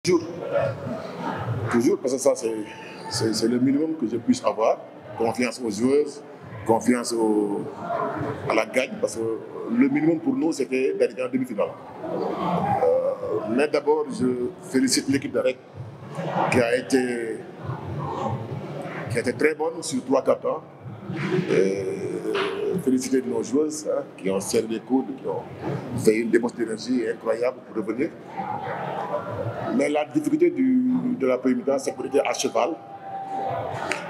Toujours, toujours, parce que ça, c'est le minimum que je puisse avoir. Confiance aux joueuses, confiance à la gagne, parce que le minimum pour nous, c'était d'arriver en demi-finale. Mais d'abord, je félicite l'équipe d'Arec qui a été, qui a été très bonne sur 3-4 ans. Féliciter nos joueuses qui ont serré les coudes, qui ont fait une dépense d'énergie incroyable pour revenir. Mais la difficulté de la première mi-temps, c'est qu'on était à cheval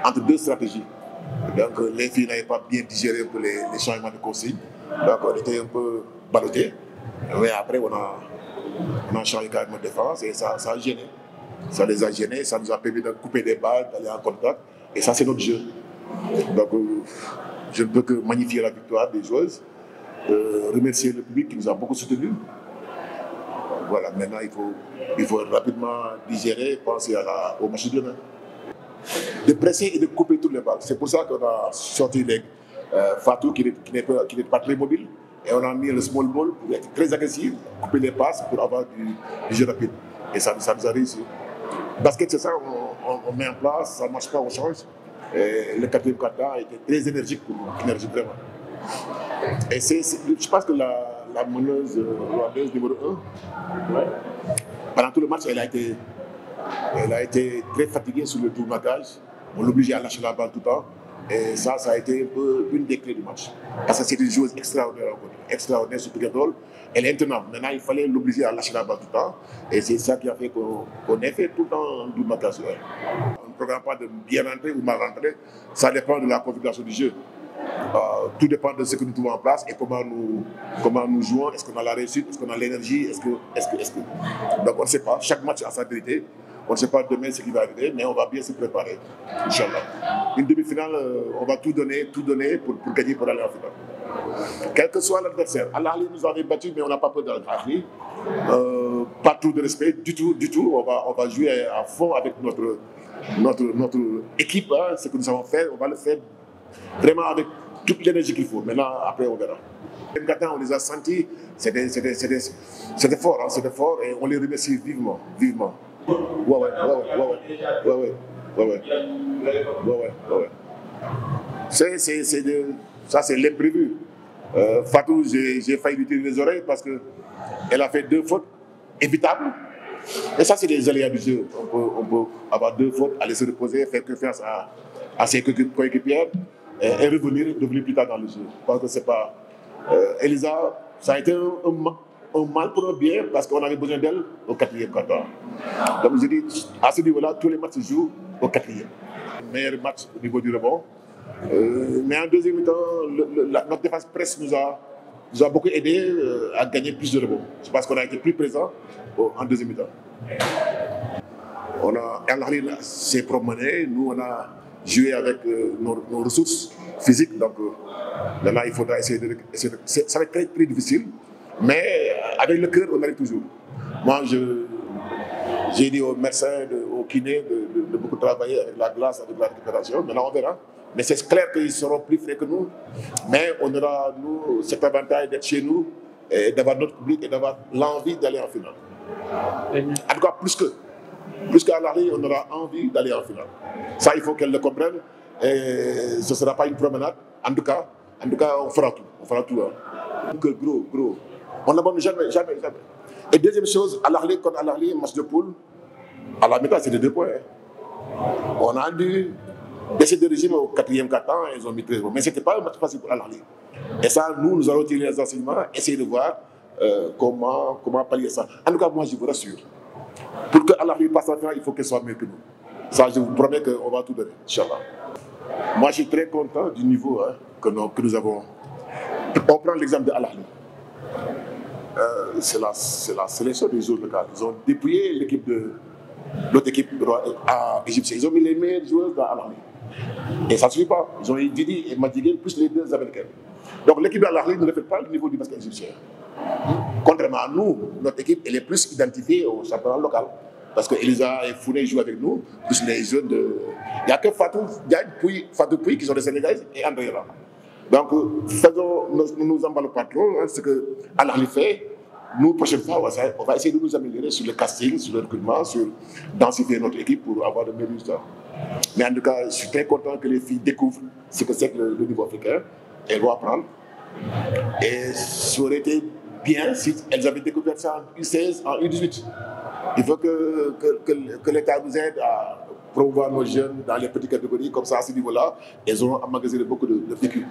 entre deux stratégies. Donc les filles n'avaient pas bien digéré les changements de consigne. Donc on était un peu ballottés. Mais après, on a changé carrément de défense et ça a gêné. Ça les a gênés, ça nous a permis de couper des balles, d'aller en contact. Et ça, c'est notre jeu. Donc je ne peux que magnifier la victoire des joueuses, remercier le public qui nous a beaucoup soutenus. Voilà, maintenant il faut rapidement digérer, penser au match de demain. De presser et de couper toutes les balles. C'est pour ça qu'on a sorti Fatou qui n'est pas très mobile. Et on a mis le small ball pour être très agressif, couper les passes pour avoir du jeu rapide. Et ça nous a réussi. Basket, c'est ça, on met en place, ça ne marche pas, on change. Et le quatrième quart-temps a été très énergique pour nous, énergique vraiment. Et je pense que la meneuse rwandaise numéro 1, ouais, pendant tout le match, elle a été très fatiguée sur le tournoitage. On l'obligeait à lâcher la balle tout le temps. Et ça a été un peu une des clés du match. Parce que c'est une joueuse extraordinaire sur pick and roll. Elle est intenable. Maintenant, il fallait l'obliger à lâcher la balle tout le temps. Et c'est ça qui a fait qu'on ait fait tout le temps un double marquage. On ne programme pas de bien rentrer ou mal rentrer. Ça dépend de la configuration du jeu. Tout dépend de ce que nous trouvons en place et comment nous jouons. Est-ce qu'on a la réussite? Est-ce qu'on a l'énergie? Est-ce que... Donc on ne sait pas. Chaque match a sa vérité. On ne sait pas demain ce qui va arriver, mais on va bien se préparer. Inch'Allah. Une demi-finale, on va tout donner pour gagner, pour aller en finale. Quel que soit l'adversaire. Al-Ahly nous avait battu, mais on n'a pas peur de l'Al-Ahly. Pas tout de respect, du tout. On va jouer à fond avec notre équipe. Ce que nous avons fait, on va le faire vraiment avec toute l'énergie qu'il faut. Maintenant, après, on verra. On les a sentis, c'était fort, hein, c'était fort et on les remercie vivement. Ouais. Ça, c'est l'imprévu. Fatou, j'ai failli lui tirer les oreilles parce qu'elle a fait 2 fautes évitables. Et ça, c'est des aléas du jeu. On peut avoir 2 fautes, aller se reposer, faire confiance à ses coéquipières et revenir plus tard dans le jeu. Je pense que c'est pas... Elisa, ça a été un mal pour un bien parce qu'on avait besoin d'elle au 4e quart-temps. Donc je dis, à ce niveau-là, tous les matchs se jouent au 4e. Meilleur match au niveau du rebond. Mais en deuxième mi-temps, notre défense presse nous a beaucoup aidé à gagner plus de rebonds. C'est parce qu'on a été plus présent en deuxième mi-temps. Al-Ahly s'est promené, nous on a joué avec nos ressources physiques. Donc maintenant, il faudra essayer de... Ça va être très, très difficile. Mais avec le cœur, on arrive toujours. Moi, j'ai dit aux médecins, aux kinés de beaucoup travailler avec la glace, avec la récupération. Maintenant, on verra. Mais c'est clair qu'ils seront plus frais que nous. Mais on aura, nous, cet avantage d'être chez nous, et d'avoir notre public et d'avoir l'envie d'aller en finale. En tout cas, plus qu'à Al-Ahly, on aura envie d'aller en finale. Ça, il faut qu'elle le comprenne. Et ce ne sera pas une promenade. En tout cas, on fera tout. On fera tout. Hein. Gros. On n'abandonne jamais. Et deuxième chose, Al-Ahly, contre Al-Ahly, match de poule, à la mi-temps, c'était 2 points. On a dû baisser de régime au 4e quart-temps, ils ont mis 13 points. Mais ce n'était pas un match facile pour Al-Ahly. Et ça, nous allons tirer les enseignements, essayer de voir comment pallier ça. En tout cas, moi, je vous rassure. Pour que Al-Ahly passe en finale, il faut qu'elle soit mieux que nous. Ça, je vous promets qu'on va tout donner, Inch'Allah. Moi, je suis très content du niveau que nous avons. On prend l'exemple de Al-Ahly. C'est la sélection des joueurs locaux. Ils ont dépouillé l'équipe l'autre équipe égyptienne. Ils ont mis les meilleurs joueurs dans Al-Ahly. Et ça ne suffit pas. Ils ont eu Didi et Madiguel plus les 2 Américains. Donc l'équipe d'Al-Ahly ne reflète pas le niveau du basket égyptien. Contrairement à nous, notre équipe elle est plus identifiée au championnat local. Parce que Elisa et Founé jouent avec nous, plus les jeunes de... Il n'y a que Fatou Pouy qui sont des Sénégalais et André là. Donc, ne nous emballons pas trop. Ce que Al-Ahly fait, nous, prochaine fois, on va essayer de nous améliorer sur le casting, sur le recrutement, sur densifier notre équipe pour avoir de meilleurs résultats. Mais en tout cas, je suis très content que les filles découvrent ce que c'est que le niveau africain. Elles vont apprendre. Et ça aurait été bien si elles avaient découvert ça en U16, en U18. Il faut que l'État nous aide à promouvoir nos jeunes dans les petites catégories, comme ça, à ce niveau-là, elles auront emmagasiné beaucoup de vécu.